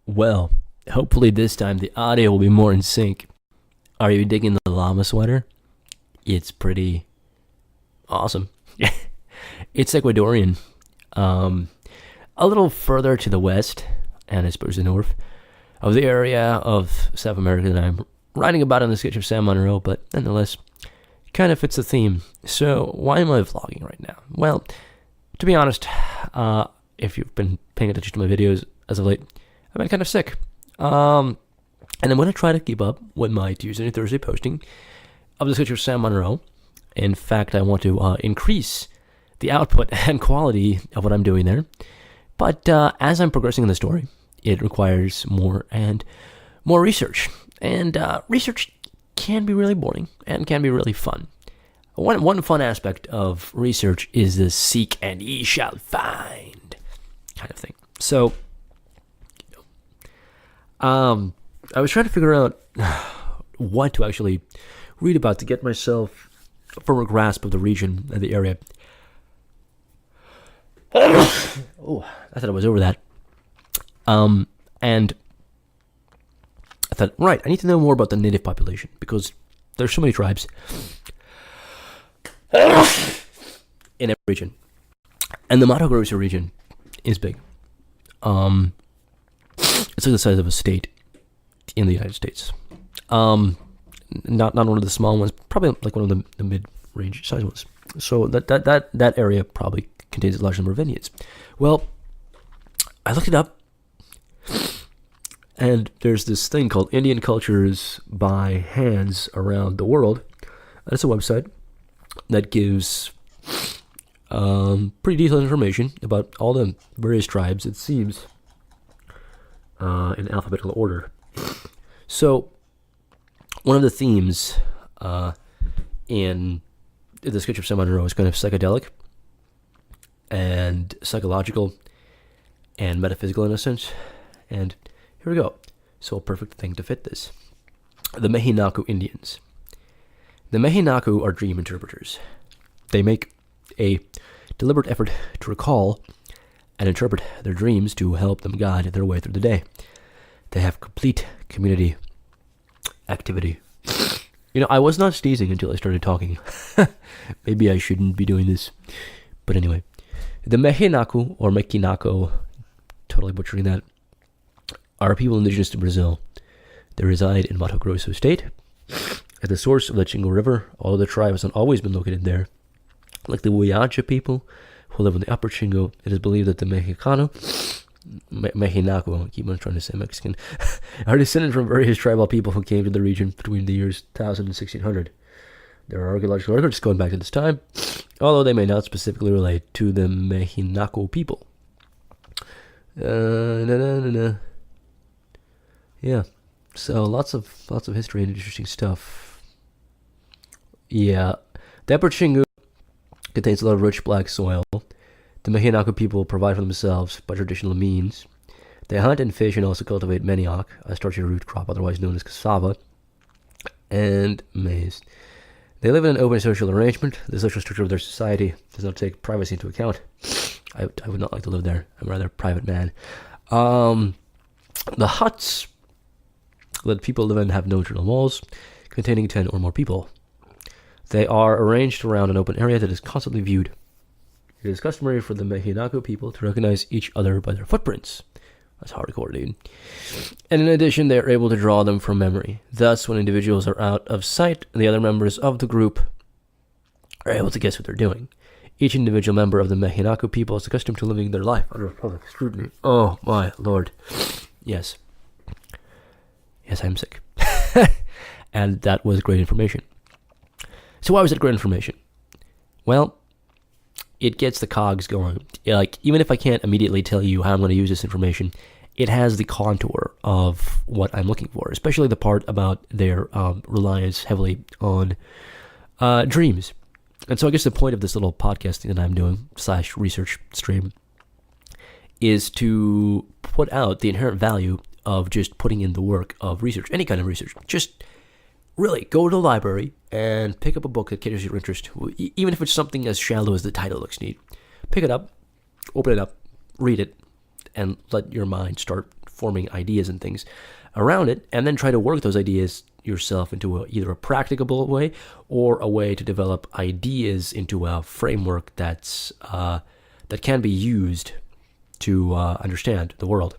Well, hopefully this time the audio will be more in sync. Are you digging the llama sweater? It's pretty awesome. It's Ecuadorian. A little further to the west, and I suppose the north, of the area of South America that I'm writing about in the Sketch of Sam Monroe, but nonetheless, kind of fits the theme. So, why am I vlogging right now? Well, to be honest, if you've been paying attention to my videos as of late, I've been kind of sick. And I'm going to try to keep up with my Tuesday and Thursday posting of the Sketch of Sam Monroe. In fact, I want to increase the output and quality of what I'm doing there. But as I'm progressing in the story, it requires more and more research. And research can be really boring and can be really fun. One fun aspect of research is the seek and ye shall find kind of thing. So, I was trying to figure out what to actually read about to get myself a firmer grasp of the region and the area. Oh, I thought I was over that. And I thought, right, I need to know more about the native population because there's so many tribes in every region. And the Mato Grosso region is big. It's like the size of a state in the United States. Not one of the small ones, probably like one of the mid-range size ones. So that area probably contains a large number of Indians. Well, I looked it up, and there's this thing called Indian Cultures by Hands Around the World. That's a website that gives pretty detailed information about all the various tribes, it seems, in alphabetical order. So, one of the themes in the Sketch of Sam Monroe is kind of psychedelic and psychological and metaphysical in a sense. And here we go. So a perfect thing to fit this. The Mehinaku Indians. The Mehinaku are dream interpreters. They make a deliberate effort to recall and interpret their dreams to help them guide their way through the day. They have complete community activity. You know, I was not sneezing until I started talking. Maybe I shouldn't be doing this. But anyway, the Mehinaku, or Mekinako, totally butchering that, are people indigenous to Brazil. They reside in Mato Grosso state, at the source of the Xingu River, although the tribe has not always been located there. Like the Huillacha people, who live in the upper Xingu, it is believed that the Mehinaku, I keep on trying to say Mexican, are descended from various tribal people who came to the region between the years 1000 and 1600. There are archaeological records going back to this time, although they may not specifically relate to the Mehinaku people. Yeah, so lots of history and interesting stuff. Yeah, the upper Xingu contains a lot of rich black soil. The Mehinaku people provide for themselves by traditional means. They hunt and fish and also cultivate manioc, a starchy root crop otherwise known as cassava, and maize. They live in an open social arrangement. The social structure of their society does not take privacy into account. I would not like to live there. I'm a rather private man. The huts that people live in have no internal walls, containing 10 or more people. They are arranged around an open area that is constantly viewed. It is customary for the Mehinaku people to recognize each other by their footprints. That's hardcore, dude. And in addition, they are able to draw them from memory. Thus, when individuals are out of sight, the other members of the group are able to guess what they're doing. Each individual member of the Mehinaku people is accustomed to living their life under public scrutiny. Oh, my lord. Yes. Yes, I'm sick. And that was great information. So why was it great information? Well, it gets the cogs going. Like, even if I can't immediately tell you how I'm going to use this information, it has the contour of what I'm looking for, especially the part about their reliance heavily on dreams. And so I guess the point of this little podcasting that I'm doing, / research stream, is to put out the inherent value of just putting in the work of research, any kind of research. Just really go to the library and pick up a book that caters your interest, even if it's something as shallow as the title looks neat. Pick it up, open it up, read it, and let your mind start forming ideas and things around it, and then try to work those ideas yourself into either a practicable way or a way to develop ideas into a framework that can be used to understand the world.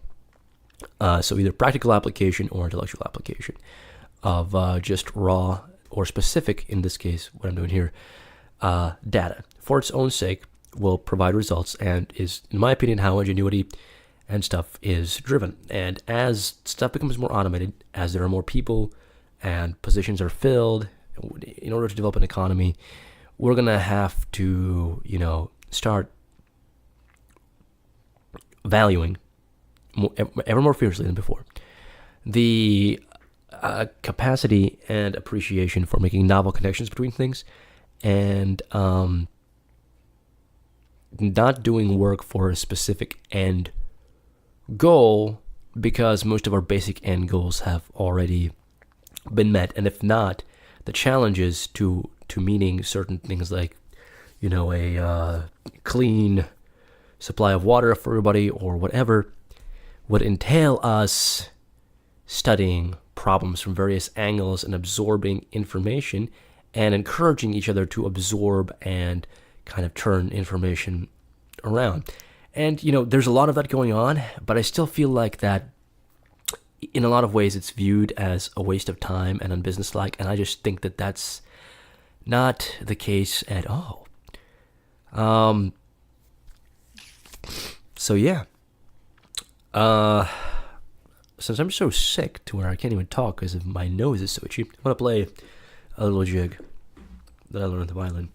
So either practical application or intellectual application of just raw or specific, in this case, what I'm doing here, data. For its own sake, will provide results and is, in my opinion, how ingenuity and stuff is driven. And as stuff becomes more automated, as there are more people and positions are filled, in order to develop an economy, we're going to have to, start valuing ever more fiercely than before the capacity and appreciation for making novel connections between things, and not doing work for a specific end goal, because most of our basic end goals have already been met. And if not, the challenges to meeting certain things like, a clean supply of water for everybody or whatever, would entail us studying problems from various angles and absorbing information and encouraging each other to absorb and kind of turn information around. And, there's a lot of that going on, but I still feel like that in a lot of ways it's viewed as a waste of time and unbusinesslike, and I just think that that's not the case at all. So yeah. Since I'm so sick to where I can't even talk because my nose is so itchy, I'm going to play a little jig that I learned on the violin.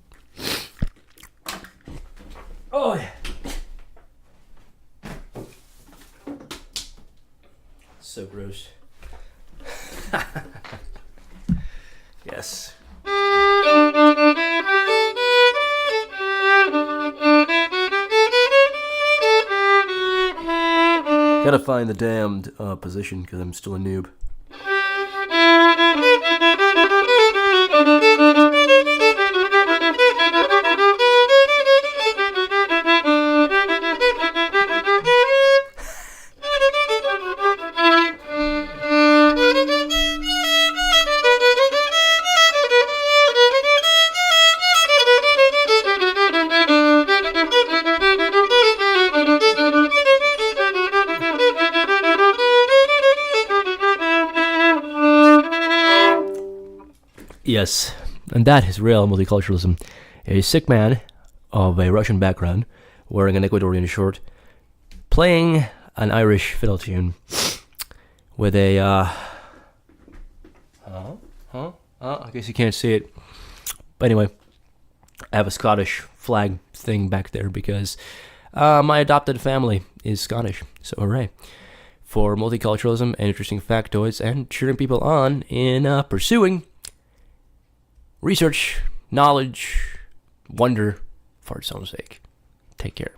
Oh, yeah. So gross. Yes. Gotta find the damned position because I'm still a noob. Yes, and that is real multiculturalism. A sick man of a Russian background, wearing an Ecuadorian shirt, playing an Irish fiddle tune with a, I guess you can't see it. But anyway, I have a Scottish flag thing back there because my adopted family is Scottish, so hooray. For multiculturalism and interesting factoids and cheering people on in pursuing research, knowledge, wonder for its own sake. Take care.